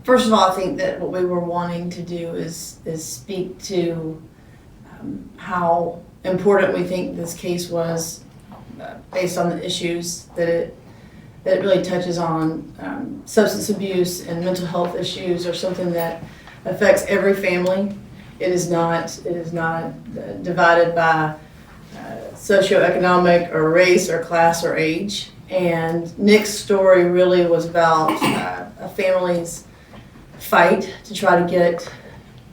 First of all, I think that what we were wanting to do is speak to how important we think this case was based on the issues that it really touches on. Substance abuse and mental health issues are something that affects every family. It is not divided by socioeconomic or race or class or age. And Nick's story really was about a family's fight to try to get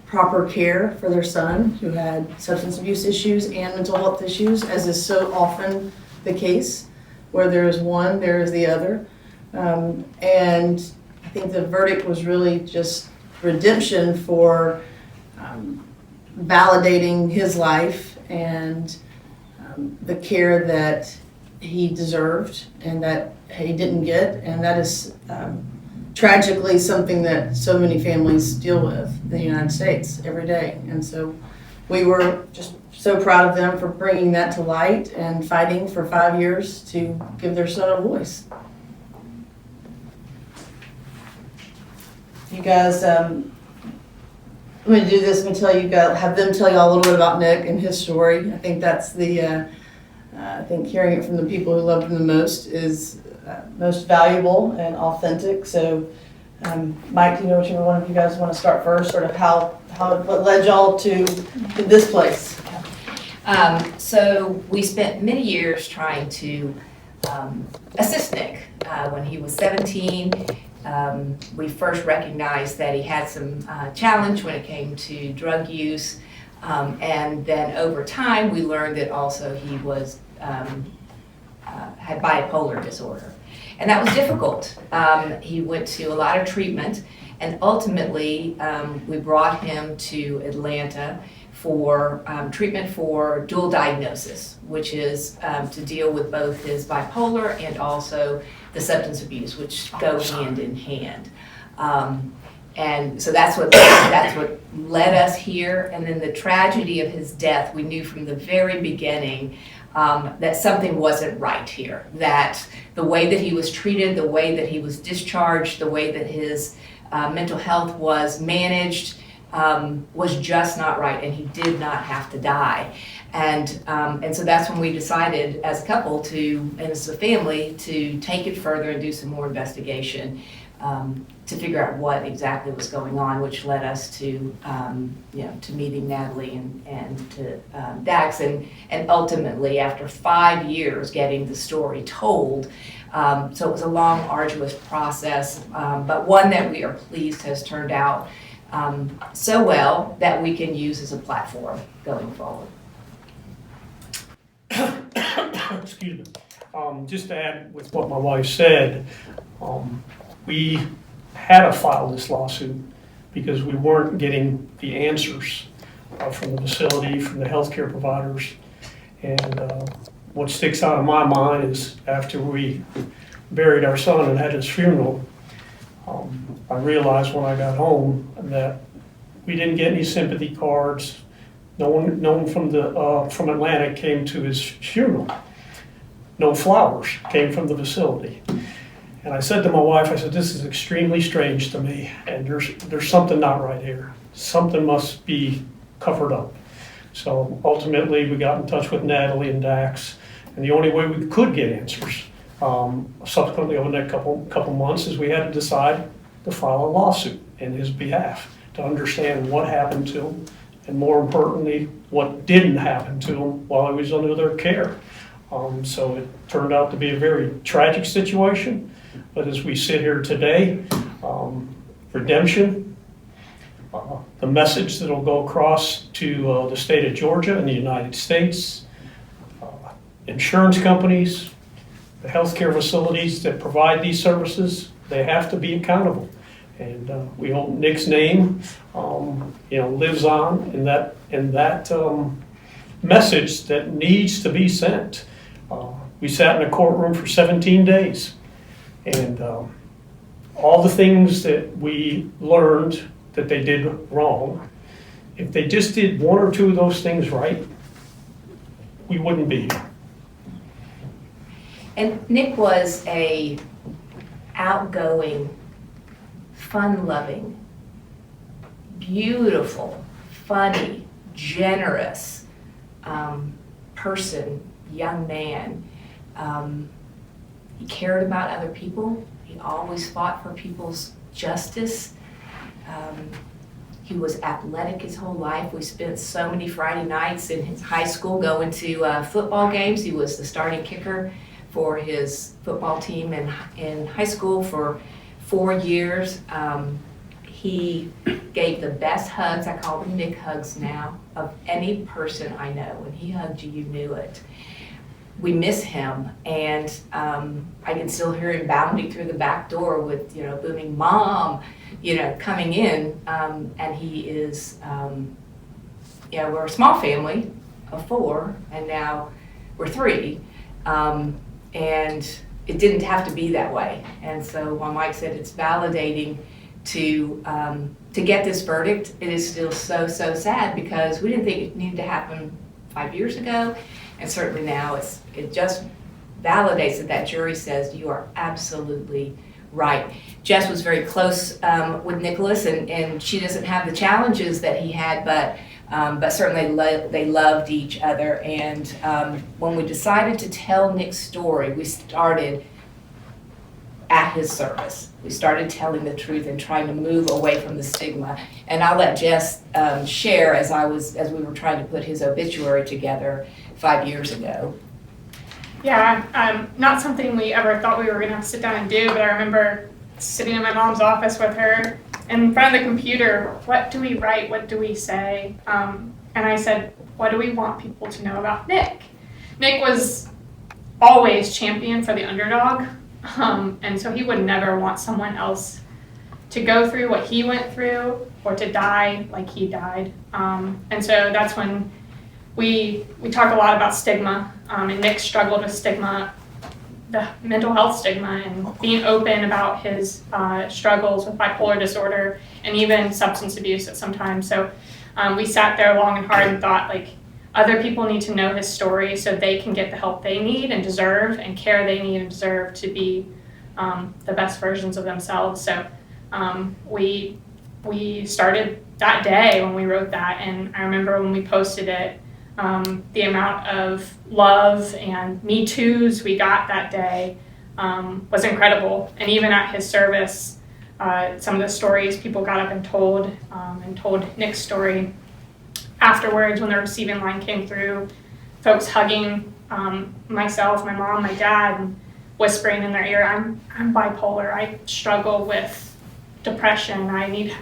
proper care for their son who had substance abuse issues and mental health issues, as is so often the case. Where there is one, there is the other. And I think the verdict was really just redemption for validating his life and the care that he deserved and that he didn't get. And that is tragically something that so many families deal with in the United States every day. And so we were just so proud of them for bringing that to light and fighting for 5 years to give their son a voice. You guys, I'm going to do this and have them tell you all a little bit about Nick and his story. I think that's I think hearing it from the people who loved him the most is most valuable and authentic. So, Mike, do you know which one of you guys want to start first? Sort of what led y'all to this place? So we spent many years trying to assist Nick. When he was 17, we first recognized that he had some challenge when it came to drug use. And then over time, we learned that also he was had bipolar disorder. And that was difficult. He went to a lot of treatment, and ultimately we brought him to Atlanta for treatment for dual diagnosis, which is to deal with both his bipolar and also the substance abuse, which go hand in hand. And so that's what led us here. And then the tragedy of his death, we knew from the very beginning that something wasn't right here, that the way that he was treated, the way that he was discharged, the way that his mental health was managed was just not right, and he did not have to die. And so that's when we decided as a couple and as a family to take it further and do some more investigation to figure out what exactly was going on, which led us to to meeting Natalie and to Dax, and ultimately after 5 years getting the story told. So it was a long, arduous process, but one that we are pleased has turned out so well that we can use as a platform going forward. Excuse me. Just to add with what my wife said, we had to file this lawsuit because we weren't getting the answers from the facility, from the healthcare providers. And what sticks out of my mind is after we buried our son and had his funeral, I realized when I got home that we didn't get any sympathy cards. No one from Atlanta came to his funeral. No flowers came from the facility. And I said to my wife, I said, this is extremely strange to me, and there's something not right here. Something must be covered up. So ultimately, we got in touch with Natalie and Dax, and the only way we could get answers subsequently over the next couple months is we had to decide to file a lawsuit in his behalf to understand what happened to him, and more importantly, what didn't happen to him while he was under their care. So it turned out to be a very tragic situation. But as we sit here today, redemption, the message that will go across to the state of Georgia and the United States, insurance companies, the healthcare facilities that provide these services, they have to be accountable. And we hope Nick's name, lives on in that message that needs to be sent. We sat in a courtroom for 17 days. And all the things that we learned that they did wrong, if they just did one or two of those things right, we wouldn't be here. And Nick was a outgoing fun-loving, beautiful, funny, generous person, young man. He cared about other people. He always fought for people's justice. He was athletic his whole life. We spent so many Friday nights in his high school going to football games. He was the starting kicker for his football team in high school for 4 years. He gave the best hugs, I call them Nick hugs now, of any person I know. When he hugged you, you knew it. We miss him, and I can still hear him bounding through the back door with, booming "Mom," coming in, and he is, we're a small family of 4, and now we're 3, and it didn't have to be that way. And so while Mike said it's validating to get this verdict, it is still so sad, because we didn't think it needed to happen 5 years ago. And certainly now it just validates that jury says you are absolutely right. Jess was very close with Nicholas, and she doesn't have the challenges that he had, but certainly they loved each other. And when we decided to tell Nick's story, we started at his service. We started telling the truth and trying to move away from the stigma. And I'll let Jess share as we were trying to put his obituary together 5 years ago. Yeah, not something we ever thought we were going to have to sit down and do, but I remember sitting in my mom's office with her in front of the computer. What do we write? What do we say? And I said, what do we want people to know about Nick? Nick was always champion for the underdog, and so he would never want someone else to go through what he went through or to die like he died. And so that's when we talk a lot about stigma, and Nick struggled with stigma, the mental health stigma, and being open about his struggles with bipolar disorder and even substance abuse at some time. So we sat there long and hard and thought, other people need to know his story so they can get the help they need and deserve, and care they need and deserve to be the best versions of themselves. So we started that day when we wrote that, and I remember when we posted it, the amount of love and Me Too's we got that day was incredible. And even at his service, some of the stories people got up and told Nick's story afterwards when the receiving line came through, folks hugging myself, my mom, my dad, and whispering in their ear, I'm bipolar, I struggle with depression,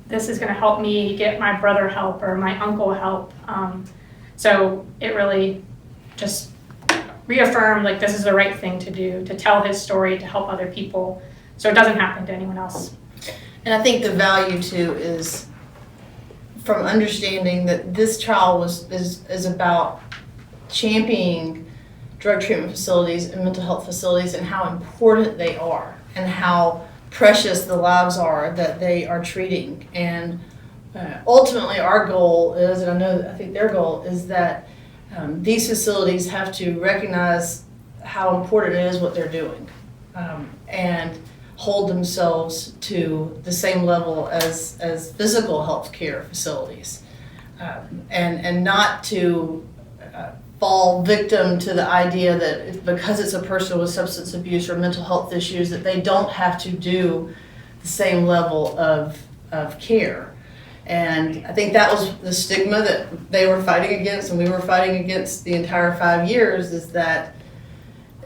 this is gonna help me get my brother help or my uncle help. So it really just reaffirmed this is the right thing to do, to tell his story, to help other people so it doesn't happen to anyone else. And I think the value too is from understanding that this trial is about championing drug treatment facilities and mental health facilities and how important they are and how precious the lives are that they are treating. And ultimately our goal is, and I think their goal is that these facilities have to recognize how important it is what they're doing, and hold themselves to the same level as physical health care facilities, and not to fall victim to the idea that because it's a person with substance abuse or mental health issues that they don't have to do the same level of care. And I think that was the stigma that they were fighting against and we were fighting against the entire 5 years, is that,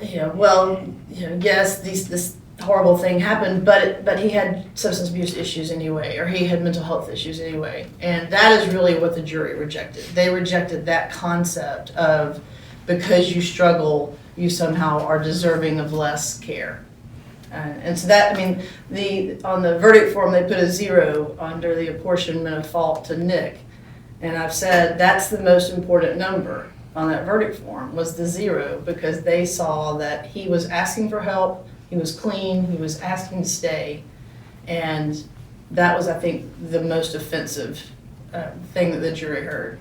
yes, this horrible thing happened, but he had substance abuse issues anyway, or he had mental health issues anyway. And that is really what the jury rejected. They rejected that concept of because you struggle, you somehow are deserving of less care. And so that, on the verdict form, they put a 0 under the apportionment of fault to Nick. And I've said that's the most important number on that verdict form, was the 0, because they saw that he was asking for help, he was clean, he was asking to stay. And that was, I think, the most offensive thing that the jury heard.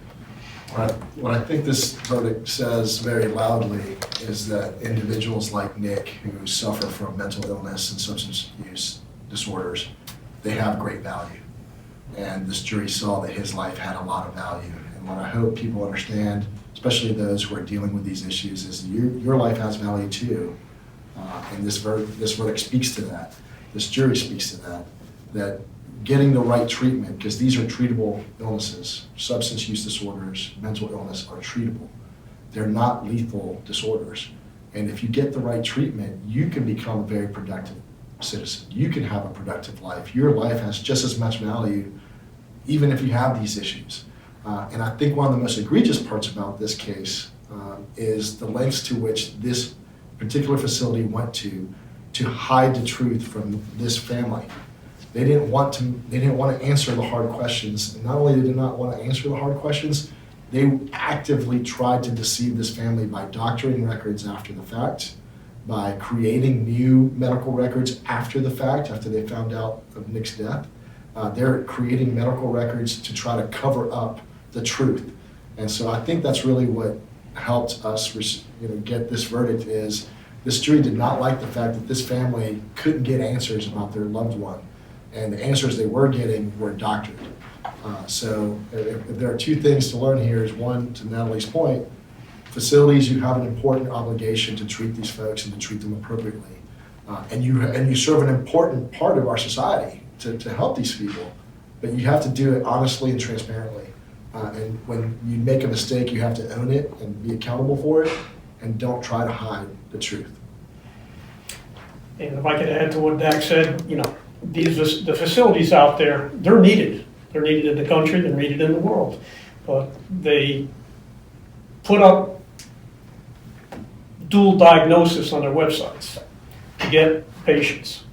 What I think this verdict says very loudly is that individuals like Nick, who suffer from mental illness and substance use disorders, they have great value. And this jury saw that his life had a lot of value. And what I hope people understand, especially those who are dealing with these issues, is your life has value too. And this verdict speaks to that. This jury speaks to that. That getting the right treatment, because these are treatable illnesses, substance use disorders, mental illness are treatable. They're not lethal disorders. And if you get the right treatment, you can become a very productive citizen. You can have a productive life. Your life has just as much value, even if you have these issues. And I think one of the most egregious parts about this case is the lengths to which this particular facility went to hide the truth from this family. They didn't want to answer the hard questions. And not only did they not want to answer the hard questions, they actively tried to deceive this family by doctoring records after the fact, by creating new medical records after the fact, after they found out of Nick's death. They're creating medical records to try to cover up the truth. And so I think that's really what helped us get this verdict. Is this jury did not like the fact that this family couldn't get answers about their loved one. And the answers they were getting were doctored. So if there are two things to learn here, is one, to Natalie's point, facilities, you have an important obligation to treat these folks and to treat them appropriately. And you serve an important part of our society to help these people, but you have to do it honestly and transparently. And when you make a mistake, you have to own it and be accountable for it, and don't try to hide the truth. And if I could add to what Dak said, the facilities out there, they're needed. They're needed in the country, they're needed in the world. But they put up dual diagnosis on their websites to get patients.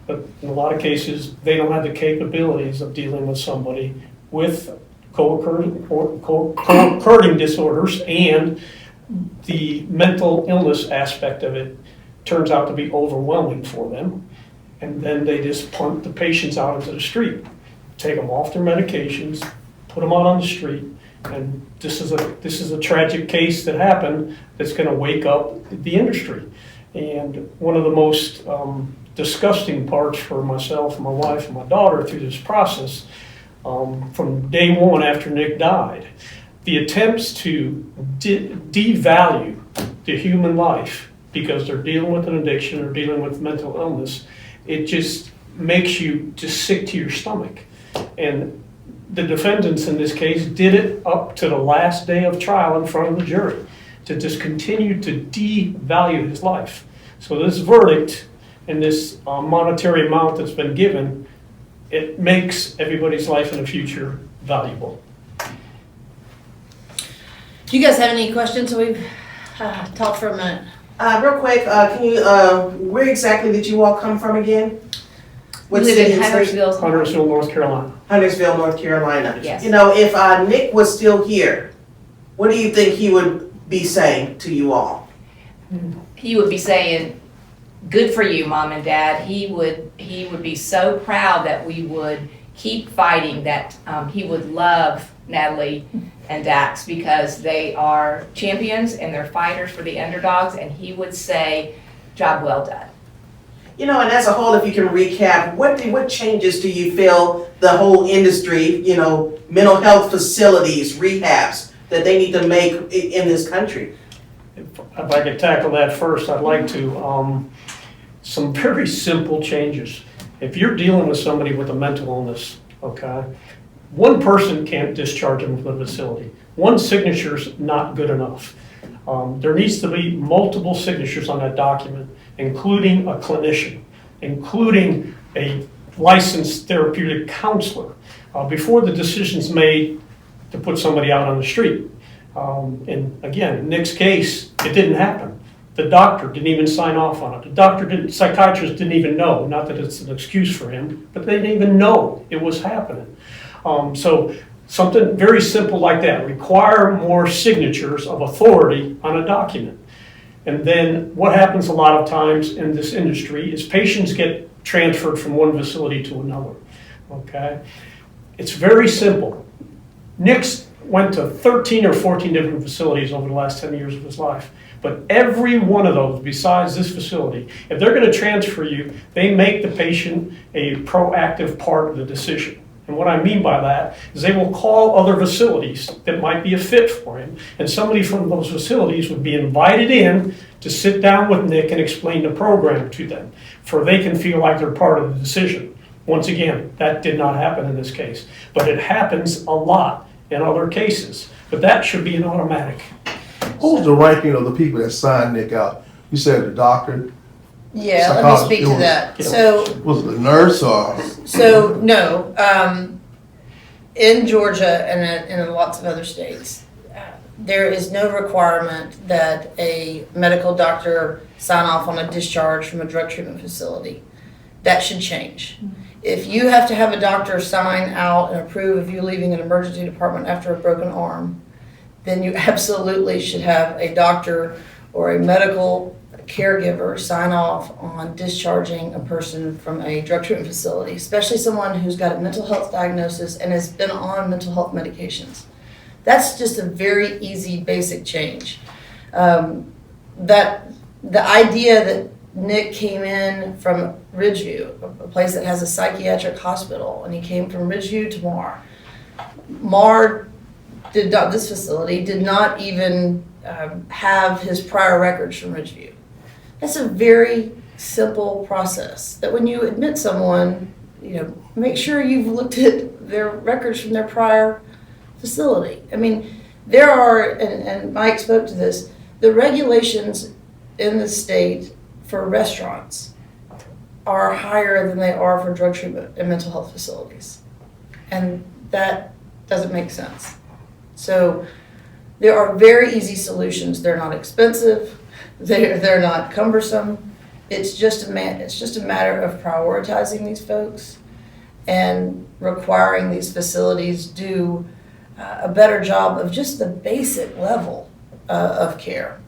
But in a lot of cases, they don't have the capabilities of dealing with somebody with co-occurring disorders, and the mental illness aspect of it turns out to be overwhelming for them. And then they just punt the patients out into the street, take them off their medications, put them out on the street, and this is a tragic case that happened that's going to wake up the industry. And one of the most disgusting parts for myself and my wife and my daughter through this process, from day one after Nick died, the attempts to devalue the human life because they're dealing with an addiction or dealing with mental illness, it just makes you just sick to your stomach. And the defendants in this case did it up to the last day of trial in front of the jury to just continue to devalue his life. So this verdict and this monetary amount that's been given, it makes everybody's life in the future valuable. Do you guys have any questions? So we've talked for a minute. Real quick, can you, where exactly did you all come from again? We What live city in and state? Huntersville. Huntersville, North Carolina. Huntersville, North Carolina. Yes. If Nick was still here, what do you think he would be saying to you all? He would be saying, "Good for you, Mom and Dad." He would be so proud that we would keep fighting, that he would love Natalie and Dax because they are champions and they're fighters for the underdogs, and he would say, "Job well done." And as a whole, if you can recap, what changes do you feel the whole industry, mental health facilities, rehabs, that they need to make in this country? If I could tackle that first, I'd like to, some very simple changes. If you're dealing with somebody with a mental illness, okay, one person can't discharge them from the facility. One signature's not good enough. There needs to be multiple signatures on that document, including a clinician, including a licensed therapeutic counselor, before the decision's made to put somebody out on the street. And again, in Nick's case, it didn't happen. The doctor didn't even sign off on it. The psychiatrist didn't even know, not that it's an excuse for him, but they didn't even know it was happening. So something very simple like that, require more signatures of authority on a document. And then what happens a lot of times in this industry is patients get transferred from one facility to another, okay? It's very simple. Nick's went to 13 or 14 different facilities over the last 10 years of his life. But every one of those, besides this facility, if they're going to transfer you, they make the patient a proactive part of the decision. And what I mean by that is they will call other facilities that might be a fit for him, and somebody from those facilities would be invited in to sit down with Nick and explain the program to them, for they can feel like they're part of the decision. Once again, that did not happen in this case, but it happens a lot in other cases. But that should be an automatic. Who's the ranking of the people that signed Nick out? You said the doctor, Yeah, let me speak to that. So, was it the nurse or? no, in Georgia and in lots of other states, there is no requirement that a medical doctor sign off on a discharge from a drug treatment facility. That should change. If you have to have a doctor sign out and approve of you leaving an emergency department after a broken arm, then you absolutely should have a doctor or a medical caregiver sign off on discharging a person from a drug treatment facility, especially someone who's got a mental health diagnosis and has been on mental health medications. That's just a very easy, basic change. That the idea that Nick came in from Ridgeview, a place that has a psychiatric hospital, and he came from Ridgeview to Mar. Mar did not, this facility did not even have his prior records from Ridgeview. That's a very simple process, that when you admit someone, make sure you've looked at their records from their prior facility. I mean, there are, and Mike spoke to this, the regulations in the state for restaurants are higher than they are for drug treatment and mental health facilities. And that doesn't make sense. So there are very easy solutions. They're not expensive. They're not cumbersome. It's just a matter of prioritizing these folks and requiring these facilities do a better job of just the basic level of care.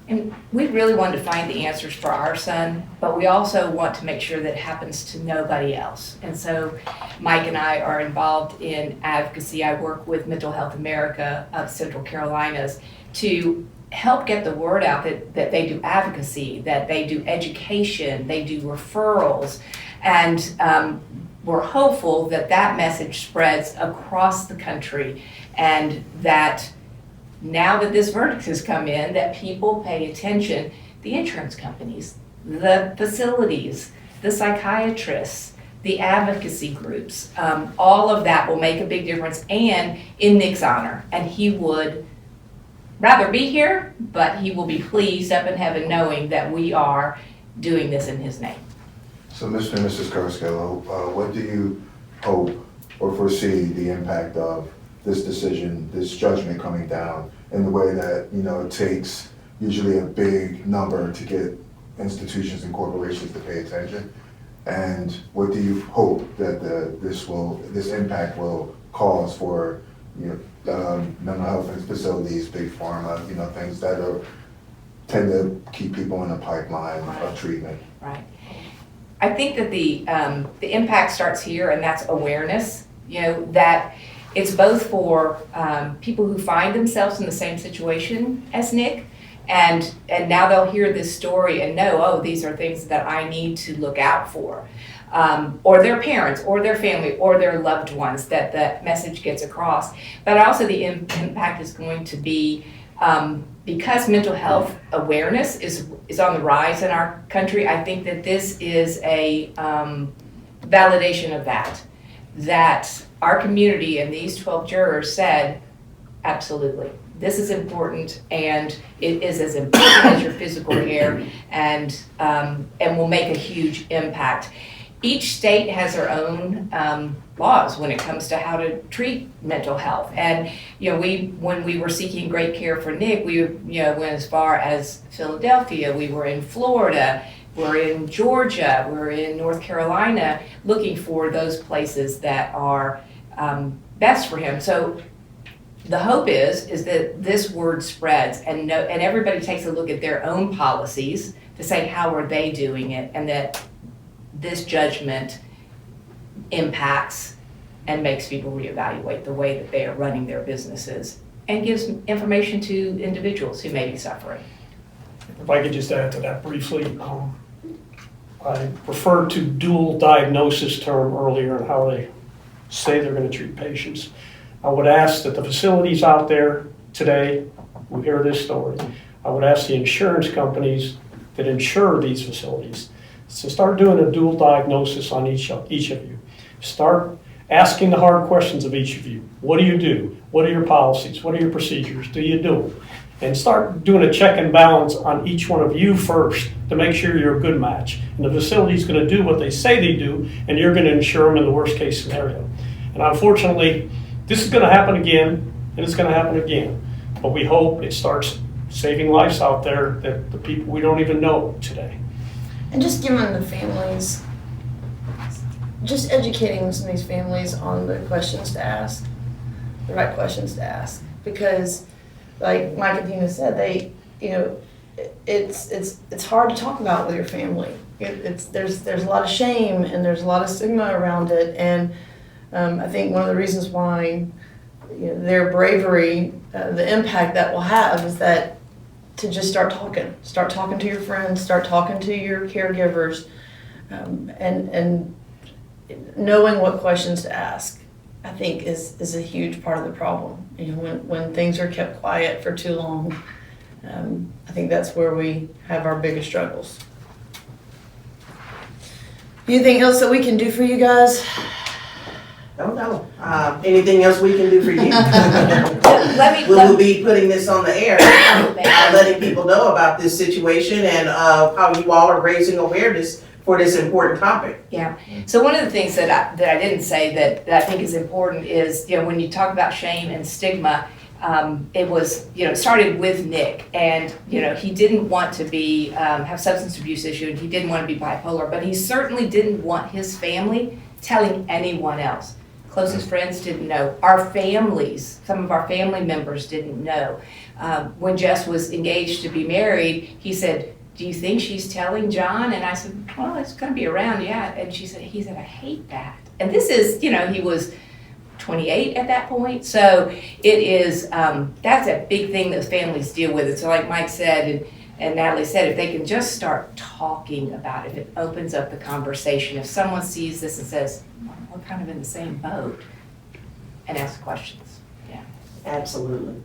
And we really want to find the answers for our son, but we also want to make sure that it happens to nobody else. And so Mike and I are involved in advocacy. I work with Mental Health America of Central Carolinas to help get the word out that they do advocacy, that they do education, they do referrals, and we're hopeful that that message spreads across the country, and that now that this verdict has come in, that people pay attention, the insurance companies, the facilities, the psychiatrists, the advocacy groups, all of that will make a big difference, and in Nick's honor. And he would rather be here, but he will be pleased up in heaven knowing that we are doing this in his name. So Mr. and Mrs. Carusillo, what do you hope or foresee the impact of this decision, this judgment coming down in the way that, it takes usually a big number to get institutions and corporations to pay attention? And what do you hope that this impact will cause for, mental health facilities, big pharma, things that tend to keep people in the pipeline of treatment? Right. I think that the impact starts here, and that's awareness, that it's both for people who find themselves in the same situation as Nick, and now they'll hear this story and know, oh, these are things that I need to look out for. Or their parents, or their family, or their loved ones, that the message gets across. But also the impact is going to be, because mental health awareness is on the rise in our country, I think that this is a validation of that our community and these 12 jurors said, absolutely, this is important, and it is as important as your physical care, and will make a huge impact. Each state has their own laws when it comes to how to treat mental health. And when we were seeking great care for Nick, we went as far as Philadelphia. We were in Florida. We're in Georgia. We're in North Carolina, looking for those places that are best for him. So the hope is that this word spreads, and everybody takes a look at their own policies to say how are they doing it, and that this judgment impacts and makes people reevaluate the way that they are running their businesses and gives information to individuals who may be suffering. If I could just add to that briefly, I referred to dual diagnosis term earlier and how they say they're going to treat patients. I would ask that the facilities out there today who hear this story, I would ask the insurance companies that insure these facilities to start doing a dual diagnosis on each of you. Start asking the hard questions of each of you. What do you do? What are your policies? What are your procedures? Do you do them? And start doing a check and balance on each one of you first to make sure you're a good match. And the facility's going to do what they say they do, and you're going to insure them in the worst case scenario. And unfortunately, this is going to happen again, and it's going to happen again. But we hope it starts saving lives out there that the people we don't even know today. And just giving the families, just educating some of these families on the questions to ask, the right questions to ask. Because like Mike and Tina said, it's hard to talk about with your family. There's a lot of shame and there's a lot of stigma around it. And I think one of the reasons why their bravery, the impact that will have is that to just start talking to your friends, start talking to your caregivers, and knowing what questions to ask, I think is a huge part of the problem. When things are kept quiet for too long, I think that's where we have our biggest struggles. Anything else that we can do for you guys? No. Anything else we can do for you? We'll be putting this on the air, letting people know about this situation and how you all are raising awareness for this important topic. Yeah. So one of the things that I didn't say that I think is important is, when you talk about shame and stigma, it was, it started with Nick, and he didn't want to be have substance abuse issue, and he didn't want to be bipolar, but he certainly didn't want his family telling anyone else. Closest friends didn't know. Our families, some of our family members didn't know. When Jess was engaged to be married, he said, "Do you think she's telling John?" And I said, "Well, it's going to be around, yeah." And he said, "I hate that." And this is, he was 28 at that point. So it is, that's a big thing that families deal with. And so like Mike said, and Natalie said, if they can just start talking about it, if it opens up the conversation, if someone sees this and says, we're kind of in the same boat, and ask questions. Yeah. Absolutely.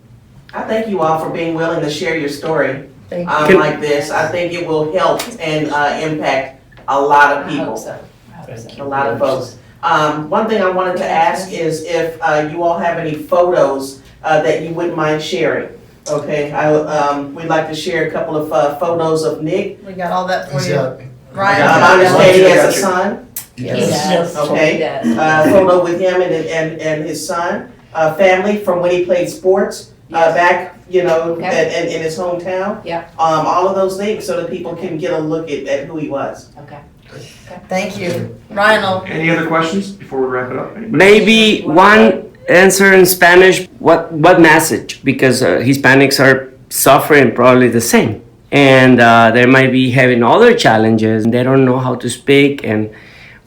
I thank you all for being willing to share your story Thank you. like this. I think it will help and impact a lot of I people. hope so. A lot of folks. One thing I wanted to ask is if you all have any photos that you wouldn't mind sharing. Okay, we'd like to share a couple of photos of Nick. We got all that for you. Yeah. Ryan. I understand he has a son. He does. Okay. He does. Photo with him and his son. Family from when he played sports back, in his hometown. Yeah. All of those things so that people can get a look at who he was. Okay. Thank you. Ryan. Any other questions before we wrap it up? Anybody? Maybe one answer in Spanish. What message? Because Hispanics are suffering probably the same, and they might be having other challenges. And they don't know how to speak and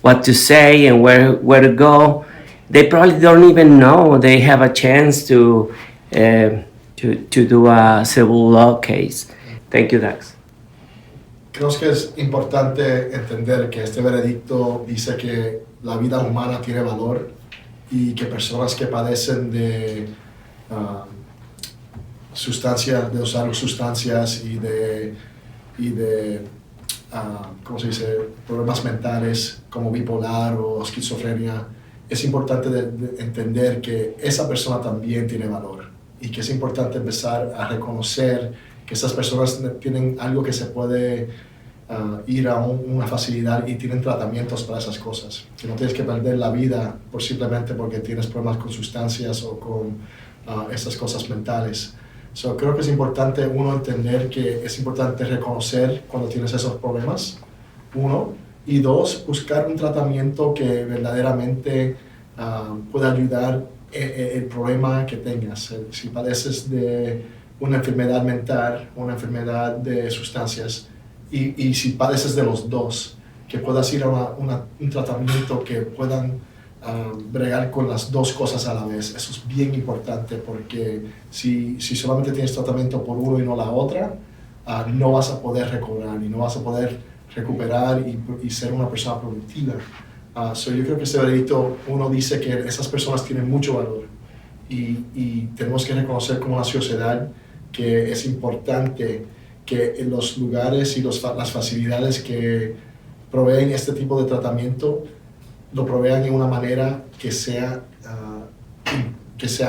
what to say and where to go. They probably don't even know they have a chance to do a civil law case. Thank you, Dax. Creo que es importante entender que este veredicto dice que la vida humana tiene valor y que personas que padecen de usar sustancias y de ¿cómo se dice? Problemas mentales como bipolar o esquizofrenia, es importante de entender que esa persona también tiene valor y que es importante empezar a reconocer que esas personas tienen algo que se puede ir a una facilidad y tienen tratamientos para esas cosas. Que no tienes que perder la vida simplemente porque tienes problemas con sustancias o con esas cosas mentales. So, creo que es importante, uno, entender que es importante reconocer cuando tienes esos problemas, uno, y dos, buscar un tratamiento que verdaderamente pueda ayudar el problema que tengas. Si padeces de una enfermedad mental, una enfermedad de sustancias, y si padeces de los dos, que puedas ir a un tratamiento que puedan bregar con las dos cosas a la vez. Eso es bien importante porque si solamente tienes tratamiento por uno y no la otra, no vas a poder recobrar y no vas a poder recuperar y ser una persona productiva. Yo creo que este veredicto, uno dice que esas personas tienen mucho valor y tenemos que reconocer como una sociedad que es importante que en los lugares y las facilidades que proveen este tipo de tratamiento lo provean de una manera que sea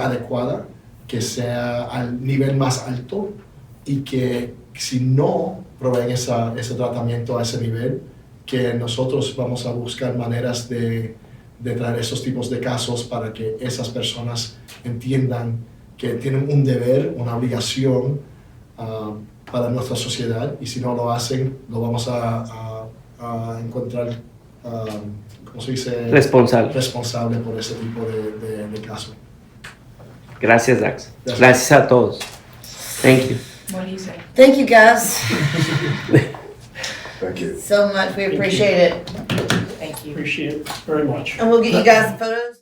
adecuada, que sea al nivel más alto y que si no proveen ese tratamiento a ese nivel, que nosotros vamos a buscar maneras de traer esos tipos de casos para que esas personas entiendan que tienen un deber, una obligación para nuestra sociedad y si no lo hacen, lo vamos a encontrar, ¿cómo se dice? Responsable por ese tipo de caso. Gracias, Dax. Gracias a todos. Thank you. What do you say? Thank you guys Thank you. so much. We appreciate it. Thank you. Appreciate it very much. And we'll get you guys the photos.